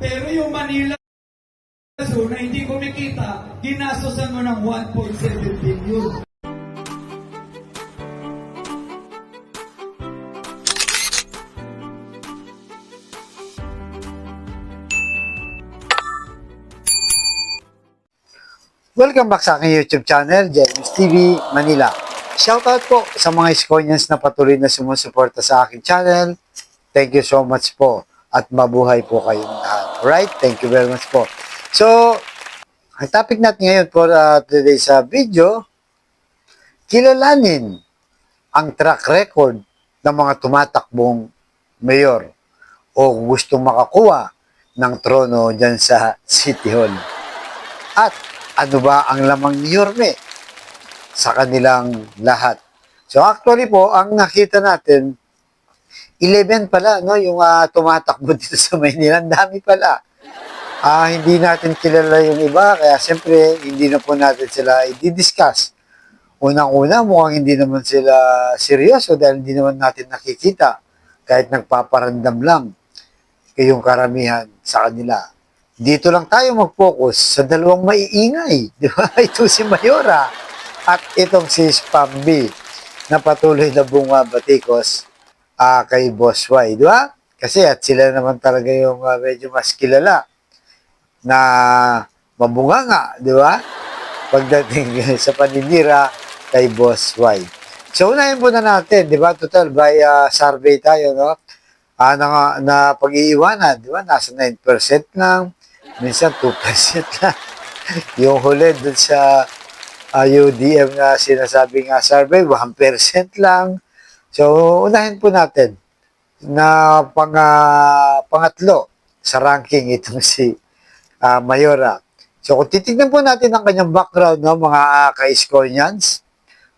Pero yung Manila Zoo na hindi kumikita, ginastosan mo ng 1.7 billion. Welcome back sa aking YouTube channel, James TV Manila. Shoutout po sa mga Iskonians na patuloy na sumusuporta sa aking channel. Thank you so much po at mabuhay po kayong lahat. Alright, thank you very much po. So, ang topic natin ngayon for today's video, kilalanin ang track record ng mga tumatakbong mayor o gustong makakuha ng trono dyan sa City Hall. At ano ba ang lamang ni Yorme sa kanilang lahat? So actually po, ang nakita natin, 11 pala, no? Yung tumatakbo dito sa Maynila, ang dami pala. Hindi natin kilala yung iba, kaya siyempre, hindi na po natin sila i-discuss. Unang-una, mukhang hindi naman sila seryoso dahil hindi naman natin nakikita kahit nagpaparandam lang yung karamihan sa kanila. Dito lang tayo mag-focus sa dalawang maiingay, di ba? Ito si Mayora at itong si Spamby na patuloy na bumabatikos kay Boss Y, di ba? Kasi at sila naman talaga yung medyo mas kilala na mabunganga, di ba? Pagdating sa paninira kay Boss Y. So, unahin po na natin, di ba? Total, by survey tayo, no? Na pag-iiwanan, di ba? Nasa 9% lang. Minsan 2% lang. Yung huli dun sa UDM na sinasabing survey, 1% lang. So, unahin po natin na pangatlo sa ranking itong si Mayora. So, kung titignan po natin ang kanyang background, no, mga ka-Iskonians,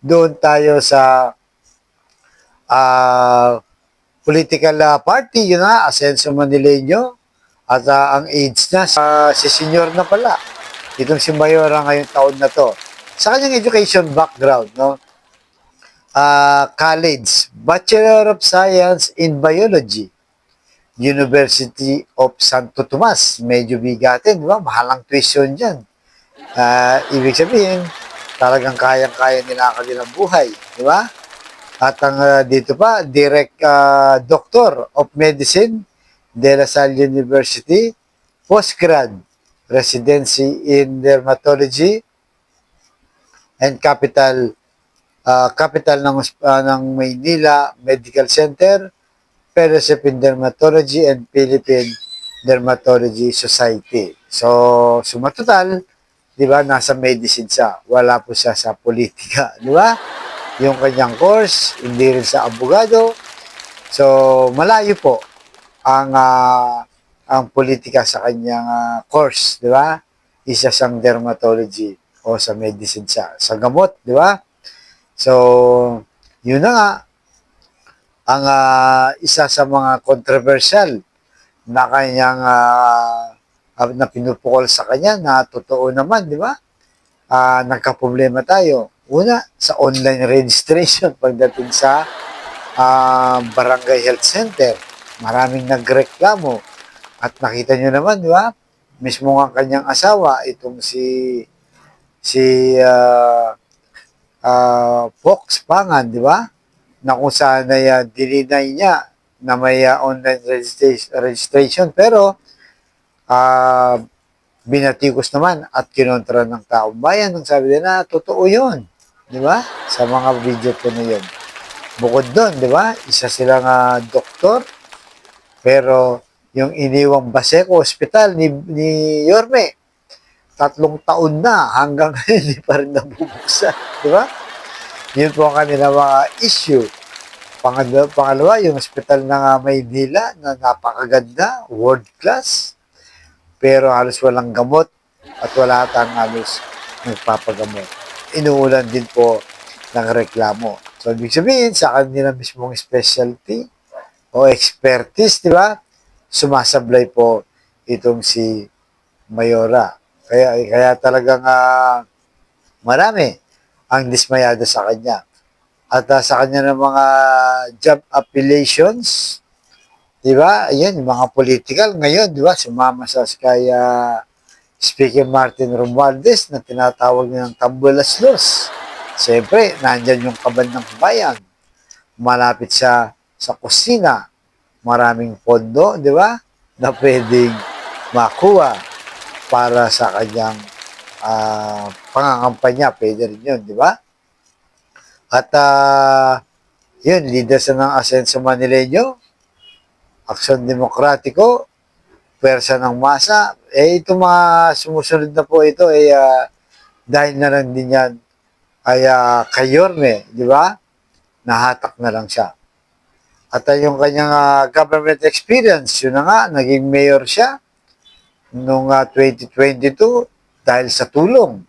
doon tayo sa political party, yun na, Asenso Manileño. At ang age na, si senior na pala. Itong si Mayora ngayong taon na to. Sa kanyang education background, no? College, Bachelor of Science in Biology, University of Santo Tomas. Medyo bigatin, di ba? Mahalang tuition dyan. Ibig sabihin, talagang kayang-kaya nila ang kanilang buhay, di ba? At ang dito pa, direct Doctor of Medicine, De La Salle University, postgrad, residency in dermatology, and capital ng Maynila Medical Center, fellowship in dermatology and Philippine Dermatology Society. So, suma total, di ba, nasa medicine siya. Wala po siya sa politika, di ba? Yung kanyang course, hindi rin sa abogado. So, malayo po ang politika sa kanyang course, di ba? Isa siyang dermatology o sa medicine siya. Sa gamot, di ba? So, yun na nga, ang isa sa mga controversial na kanyang na pinupukol sa kanya na totoo naman, di ba? Nagka-problema tayo. Una, sa online registration pagdating sa barangay health center. Maraming nagreklamo. At nakita nyo naman, di ba? Mismo ang kanyang asawa, itong si Fox Pangan, di ba? Na kung saan ay dininay niya na may online registration. Pero, binatikos naman at kinontra ng taong bayan. Nang sabi nila, totoo yun. Di ba? Sa mga video po na yun. Bukod doon, di ba? Isa silang doktor. Pero yung iniwang Baseco Hospital ni Yorme, 3 taon na hanggang ngayon hindi pa rin nabubuksan. Di ba? Yun po ang kanila mga issue. Pangalawa, yung hospital ng Maynila na napakaganda, world class. Pero halos walang gamot at wala tang halos nagpapagamot. Inuulan din po ng reklamo. So, ibig sabihin, sa kanila mismong specialty o expertise, di ba? Sumasablay po itong si Mayora. Kaya talagang marami ang dismayado sa kanya. At sa kanya ng mga job applications, Di ba? Ayan, yung mga political ngayon, di ba? Sumama sa kay Speaker Martin Romualdez na tinatawag nilang Tambulaslos. Siyempre, nandyan yung kaban ng bayan. Malapit siya sa kusina. Maraming pondo, di ba? Na pwedeng makuha para sa kanyang pangangampanya. Pwede rin yun, di ba? At yun, leader sa ng Asenso Manileño, Aksyon Demokratiko, Pwersa ng Masa. Ito mga sumusunod na po ito, dahil na lang din yan ay kay Yorme, di ba? Nahatak na lang siya. At yung kanyang government experience, yun na nga, naging mayor siya noong 2022 dahil sa tulong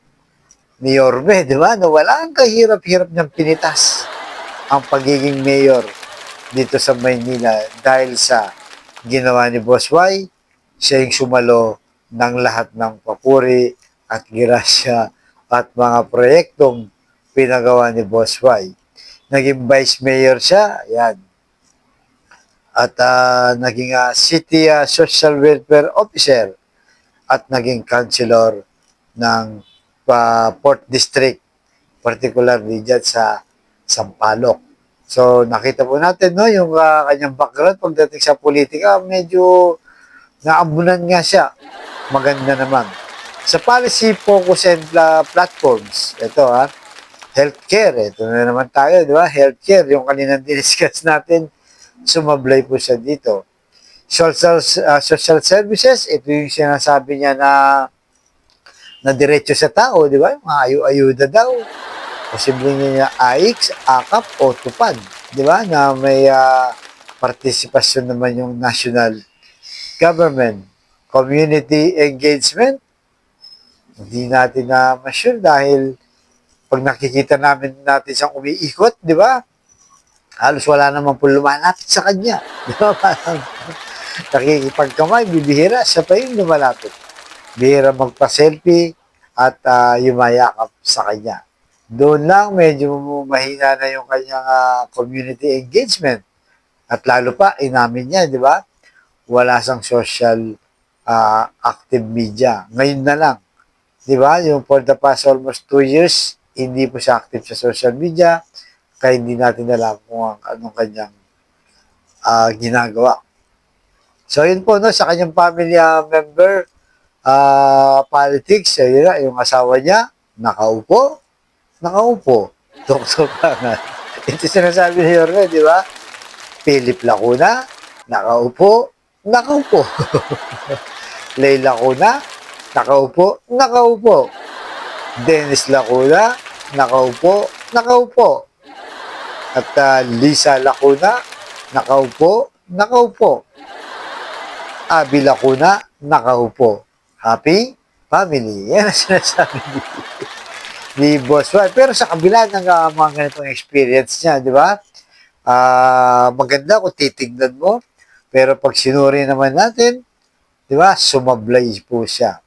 ni Yorme, di ba? Na wala ang kahirap-hirap niyang pinitas ang pagiging mayor dito sa Maynila dahil sa ginawa ni Boss Y. Siya yung sumalo ng lahat ng papuri at girasya at mga proyektong pinagawa ni Boss Y. Naging vice mayor siya, yan. At naging city social welfare officer at naging councilor ng Port District, particularly dyan sa Sampaloc. So, nakita po natin, no, yung kanyang background pagdating sa politika, medyo naambunan nga siya. Maganda naman. Sa policy focus and platforms, ito healthcare, ito na naman tayo, di ba? Healthcare, yung kanina diniscuss natin, sumablay po siya dito. Social services, ito yung sinasabi niya na diretso sa tao, di ba? Mga ayuda daw. Posibleng niya AIX, AKAP o TUPAD, di ba? Na may partisipasyon naman yung national government. Community engagement, hindi natin na ma-sure dahil pag nakikita natin siyang umiikot, di ba? Halos wala naman po lumalapit sa kanya. Di ba? Parang nakikipagkamay, bibihira, siya pa yung lumalapit. Bihira magpa-selfie at yumayakap sa kanya. Doon lang medyo mahina na yung kanyang community engagement. At lalo pa, inamin niya, di ba? Wala sang social active media. Ngayon na lang. Di ba? Yung for the past almost 2 years, hindi po siya active sa social media. Kaya hindi natin alam kung anong kanyang ginagawa. So, yun po, no, sa kanyang family member, politics, yun na, yung asawa niya, nakaupo. Doktor pa nga. Ito sinasabi ni Yorme, di ba? Philip Lacuna, nakaupo. Leila Lacuna, nakaupo. Dennis Lacuna, nakaupo. At Lisa Lacuna, nakaupo. Abby Lacuna, nakaupo. Happy family. Yan ang sinasabi ni Boss Y. Pero sa kabila ng mga ganitong experience niya, di ba? Maganda kung titignan mo. Pero pag sinuri naman natin, di ba, sumablay po siya.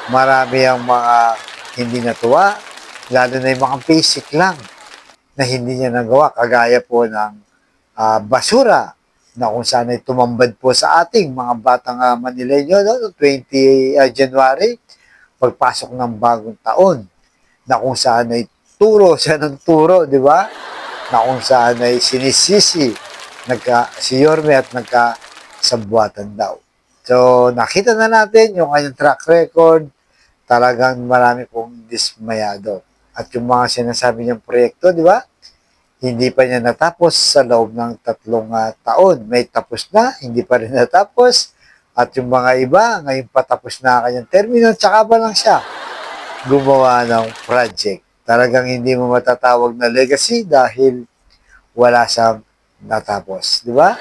Marami ang mga hindi natuwa, lalo na yung mga basic lang na hindi niya nagawa. Kagaya po ng basura na kung saan ay tumambad po sa ating mga batang Manileño, no? 20 January, pagpasok ng bagong taon, na kung saan ay turo siya ng turo, di ba? Na kung saan ay sinisisi si Yorme at nagkasabuatan daw. So, nakita na natin yung kanyang track record, talagang marami pong dismayado. At yung mga sinasabi niyang proyekto, di ba? Hindi pa niya natapos sa loob ng 3 taon. May tapos na, hindi pa rin natapos. At yung mga iba, ngayon patapos na kanyang termino, tsaka ba lang siya gumawa ng project. Talagang hindi mo matatawag na legacy dahil wala siyang natapos. Di ba?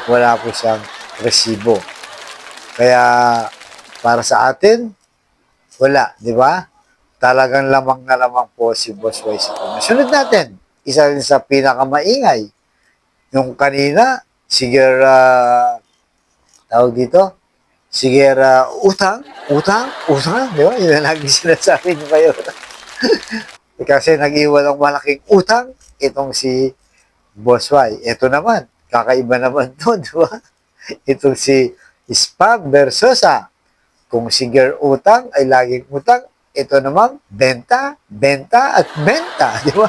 Wala po siyang resibo. Kaya para sa atin, wala. Di ba? Talagang lamang na lamang po si Boss Y sa kanya. Sunod natin, isa rin sa pinakamaingay. Yung kanina, sige, tawag dito, sige, utang, di ba? Yun ang lagi sinasabi niyo kayo. Kasi nag-iwan ng malaking utang, itong si Boss Y. Ito naman, kakaiba naman to, di ba? Itong si Spam Versosa. Kung si Girl utang ay laging utang, ito naman, benta, benta at benta. Di ba?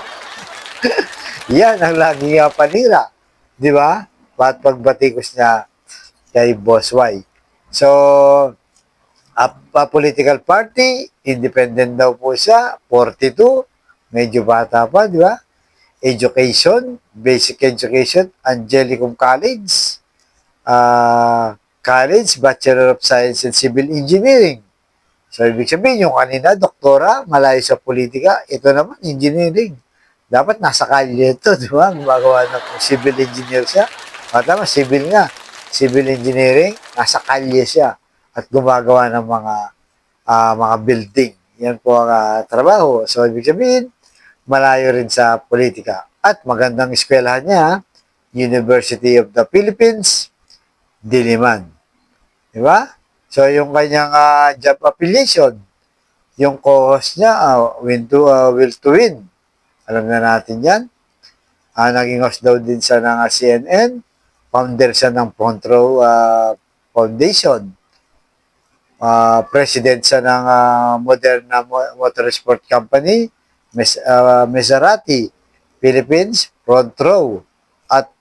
Yan ang laging panira. Di ba? At pagbatikos niya kay Boss Y. So, a political party, independent daw po siya, 42, medyo bata pa, di ba? Education, basic education, Angelicum College, College, Bachelor of Science in Civil Engineering. So, ibig sabihin, yung kanina, doktora, malayo sa politika, ito naman, engineering. Dapat nasa kalye ito, di ba? Gumagawa ng civil engineer siya. Tama, civil nga. Civil engineering, nasa kalye siya. At gumagawa ng mga building. Yan po ang trabaho. So, ibig sabihin, malayo rin sa politika. At magandang eskwelahan niya, University of the Philippines, Diliman. Di ba? So, yung kanyang job affiliation, yung co-host niya, Will to Win. Alam na natin yan. Naging host daw din siya ng CNN. Founder siya ng Front Row Foundation. President siya ng Moderna Motorsport Company, Maserati, Philippines, Front Row. At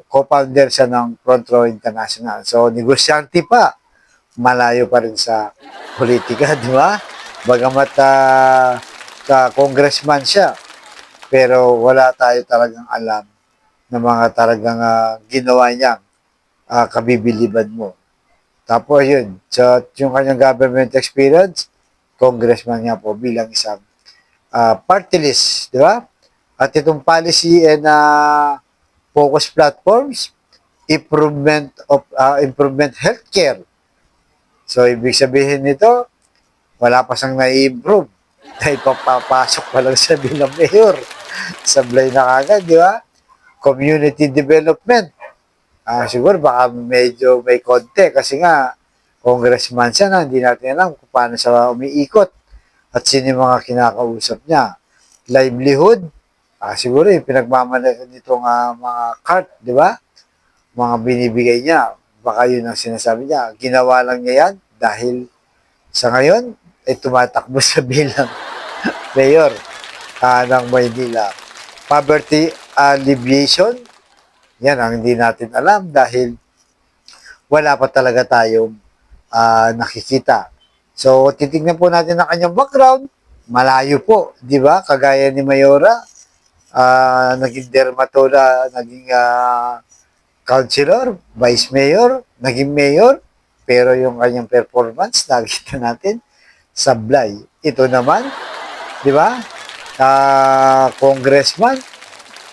co-founder siya ng Front Row International. So, negosyante pa. Malayo pa rin sa politika, di ba? Bagamat congressman siya, pero wala tayo talagang alam ng mga talagang ginawa niya, kabibiliban mo. Tapos yun, so yung kanyang government experience, congressman niya po bilang isang party list, di ba? At itong policy and focus platforms, improvement healthcare. So, ibig sabihin nito, wala pa siyang na-improve. Dahil papapasok pa lang siya bilang mayor. Sablay na kagad, di ba? Community development. Siguro baka medyo may konti kasi nga, congressman siya na, hindi natin alam kung paano siya umiikot at sino yung mga kinakausap niya. Livelihood, siguro yung pinagmamalakan nitong mga cart, di ba? Mga binibigay niya. Baka yun ang sinasabi niya. Ginawa lang niya yan dahil sa ngayon, ay tumatakbo sa bilang mayor ng Maynila. Poverty alleviation, yan ang hindi natin alam dahil wala pa talaga tayong nakikita. So, titignan po natin ang kanyang background. Malayo po, di ba? Kagaya ni Mayora, naging dermatola, naging councilor, vice mayor, naging mayor, pero yung kanyang performance, nakita natin, sablay. Ito naman, di ba? Congressman,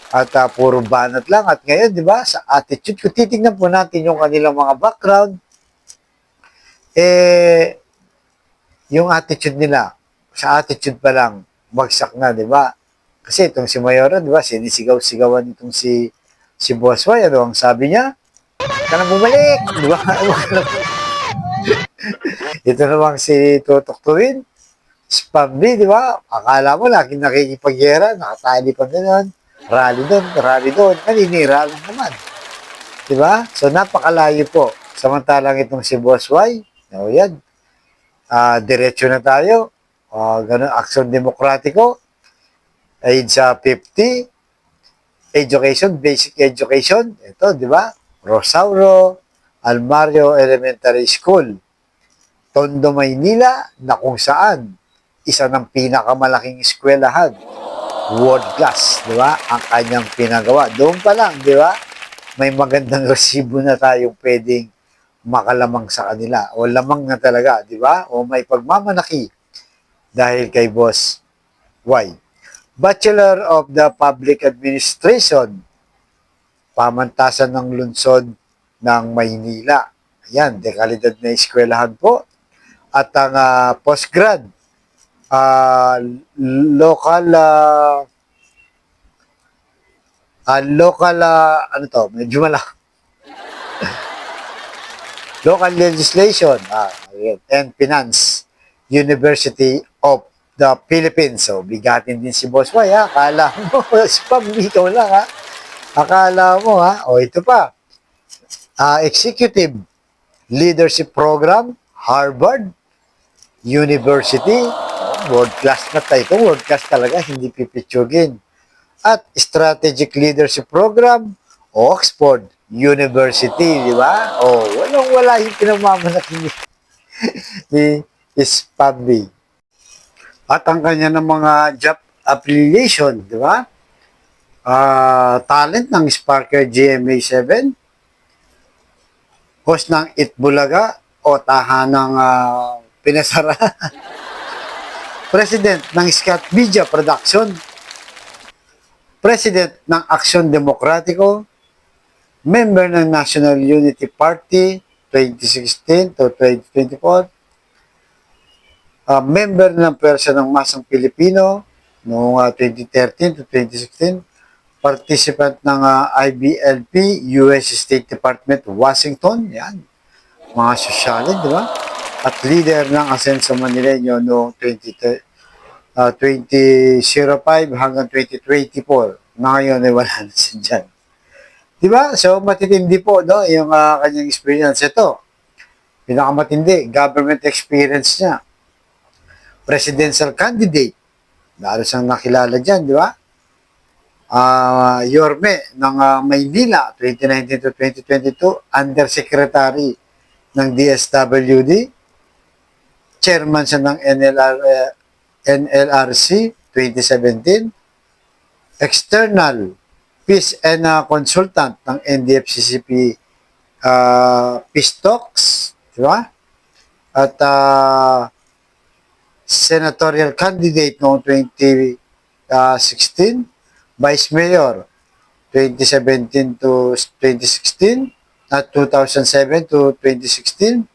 at puro banat lang. At ngayon, di ba, sa attitude, kung titignan po natin yung kanilang mga background, yung attitude nila, sa attitude pa lang, bagsak na, di ba? Kasi itong si Mayora, di ba, sinisigaw-sigawan itong si Boss Y, ano ang sabi niya? Ka na bumalik! Di ba? Ito namang si Tutok Tuwin, Spam B, di ba? Akala mo lagi nakikipagyera, nakatali pa gano'n. Rally doon, naninira lang naman. Di ba? So, napakalayo po. Samantalang itong si Boss Y, yan, diretso na tayo. Ganun, aksyon demokratiko, age 50, education, basic education, ito, di ba? Rosauro, Almario Elementary School, Tondo, Maynila, na kung saan isa ng pinakamalaking eskwelahan, world class, di ba? Ang kanyang pinagawa. Doon pa lang, di ba? May magandang resibo na tayong pwedeng makalamang sa kanila. O lamang na talaga, di ba? O may pagmamanaki dahil kay Boss Y. Bachelor of the Public Administration, pamantasan ng lungsod ng Maynila. Ayan, dekalidad na eskwelahan po. At ang postgrad, local, ano to, medyo malak. Local legislation and finance, University of the Philippines. So, bigatin din si Boss Y, ha? Akala mo, spam, ikaw lang, ha? Akala mo, ha? O, ito pa. Executive Leadership Program, Harvard University. World class na tayo. World class talaga, hindi pipitsugin. At Strategic Leadership Program, Oxford University, di ba? Walang-wala yung pinamamalaki ni Spamby. At ang kanya ng mga job affiliation, di ba? Talent ng Sparker GMA7, host ng Itbulaga o tahanang pinasara, President ng Scott Media Production, President ng Aksyon Demokratiko, member ng National Unity Party 2016 to 2024, member ng Pwersa ng Masang Pilipino noong 2013 to 2016, participant ng IBLP, US State Department, Washington, yan, mga sosyalin, di ba? At leader ng Asenso Manileño noong 2005 hanggang 2024. Ngayon ay wala na siya dyan. Di ba? So, matitindi po, no, yung kanyang experience. Ito, pinakamatindi, government experience niya. Presidential candidate. Lalo siyang nakilala dyan, di ba? Yorme ng Maynila, 2019 to 2022, Undersecretary ng DSWD, Chairman siya ng NLRC 2017, External Peace and Consultant ng NDFCCP Peace Talks, di ba? At senatorial candidate noong 2016, Vice Mayor 2017 to 2016, at 2007 to 2016,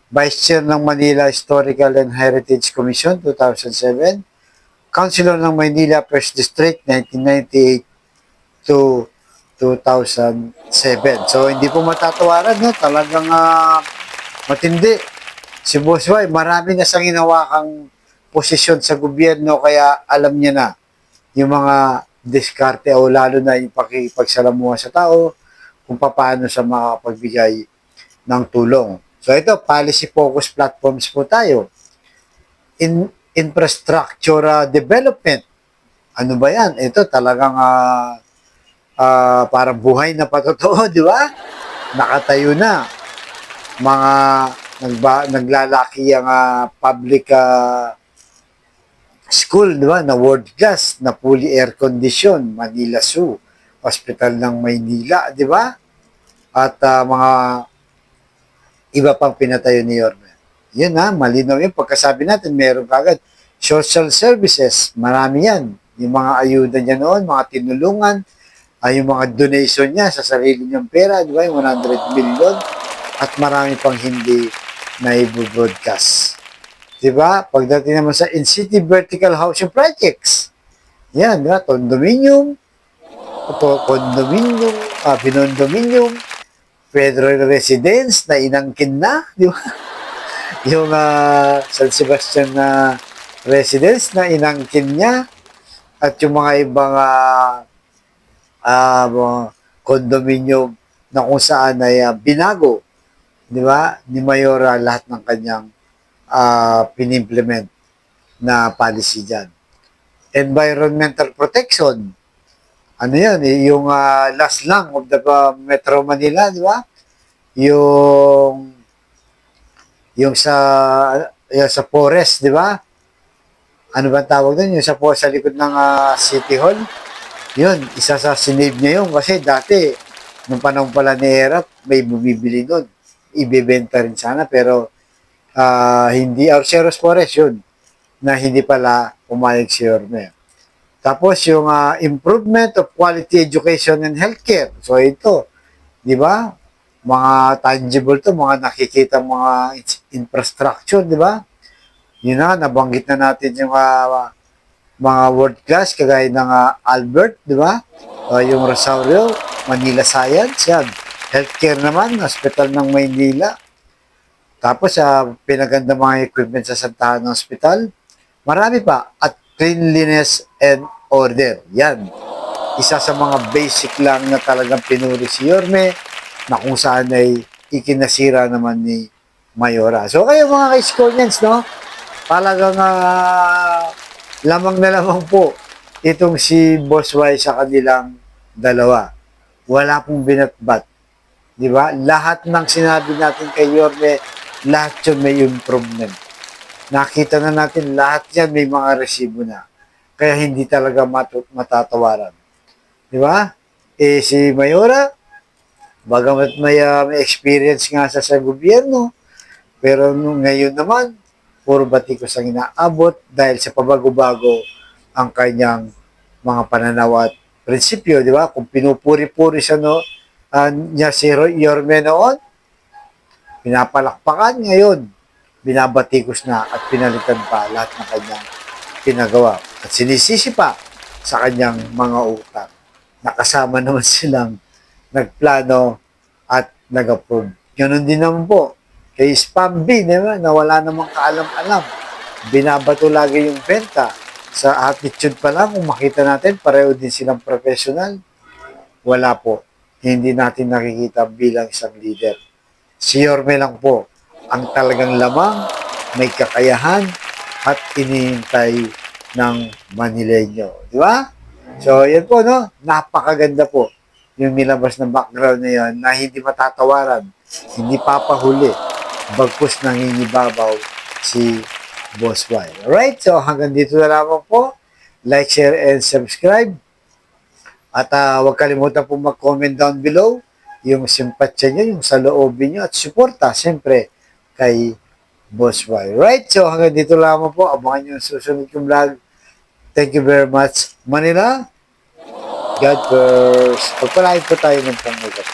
Vice Chair ng Manila Historical and Heritage Commission 2007, Councilor ng Manila First District 1998 to 2007. So hindi po matatawaran, no? Talagang matindi. Si Boss Y, marami na siyang hinawakang posisyon sa gobyerno, kaya alam niya na yung mga diskarte o lalo na yung pakipagsalamuha sa tao kung paano siya makapagbigay ng tulong. So ito, policy focus platforms po tayo. Infrastructure development. Ano ba yan? Ito talagang parang buhay na patotoo, di ba? Nakatayo na. Mga naglalaki ang public school, di ba? Na world class, na fully air condition, Manila Zoo, Hospital ng Maynila, di ba? At mga iba pang pinatayo ni Yorme. Yun malinaw yun. Pagkasabi natin, meron kagad. Social services, marami yan. Yung mga ayuda niya noon, mga tinulungan, yung mga donation niya sa sarili niyang pera, di ba? Yung 100 million. At marami pang hindi na i-broadcast. Di ba? Pagdating naman sa in-city vertical housing projects, yan, di ba? Condominium, binondominium, federal residence na inangkin na, di ba? Yung San Sebastian na residence na inangkin niya, at yung mga ibang condominium na kung saan ay binago, di ba? Ni Mayora lahat ng kanyang pinimplement na policy dyan. Environmental protection, ano yan, yung last lang of the Metro Manila, di ba? Yung sa forest, di ba? Ano ba tawag doon? Yung sa likod ng City Hall. Yun, isa sa sinave niya yun kasi dati, nung panahon pala ni Erap, may bumibili doon. Ibebenta rin sana pero hindi, Arceros Forest yun, na hindi pala pumayag si Yorme. Tapos yung improvement of quality education and healthcare. So ito, di ba? Mga tangible to, mga nakikita mga infrastructure, di ba? Yun nabanggit na natin yung mga world class kagaya ng Albert, di ba? Yung Rosario, Manila Science, yan. Healthcare naman, Hospital ng Maynila. Tapos pinaganda mga equipment sa Santa Ana Hospital. Marami pa. At cleanliness and order. Yan. Isa sa mga basic lang na talagang pinuri si Yorme. na kung saan ay ikinasira naman ni Mayora. So kayo mga ka-Skonians, no? Talagang lamang na lamang po itong si Boss Y sa kanilang dalawa. Wala pong binatbat. Di ba? Lahat ng sinabi natin kay Yorme, lahat yun may improvement. Nakita na natin lahat yan may mga resibo na. Kaya hindi talaga matatawaran. Di ba? Eh si Mayora, bagamat may experience nga sa gobyerno, pero ngayon naman, puro batikos ang inaabot dahil sa pabago-bago ang kanyang mga pananaw at prinsipyo, di ba? Kung pinupuri-puri siya niya si Yorme noon, pinapalakpakan ngayon, binabatikos na at pinalitan pa lahat ng kanyang pinagawa. At sinisisi pa sa kanyang mga utak. Nakasama naman silang nagplano at nag-approve. Ganun din naman po kay Spam B, diba? Na wala namang kaalam-alam. Binabato lagi yung benta. Sa attitude pa lang, kung makita natin, pareho din silang professional. Wala po. Hindi natin nakikita bilang isang leader. Si Yorme lang po ang talagang lamang, may kakayahan, at inihintay ng Manileño. Di ba? So, yan po, no? Napakaganda po yung nilabas na background na yan na hindi matatawaran, hindi papahuli, bagkus nangingibabaw si Boss Y. Alright? So, hanggang dito na lamang po. Like, share, and subscribe. At huwag kalimutan po mag-comment down below yung simpatsya nyo, yung saloobin nyo, at suporta, siyempre, kay Boss Y. Right? So, hanggang dito lamang po. Abangan nyo yung susunod kong vlog. Thank you very much, Manila. God first. Pagpalain po tayo ng pangyagat.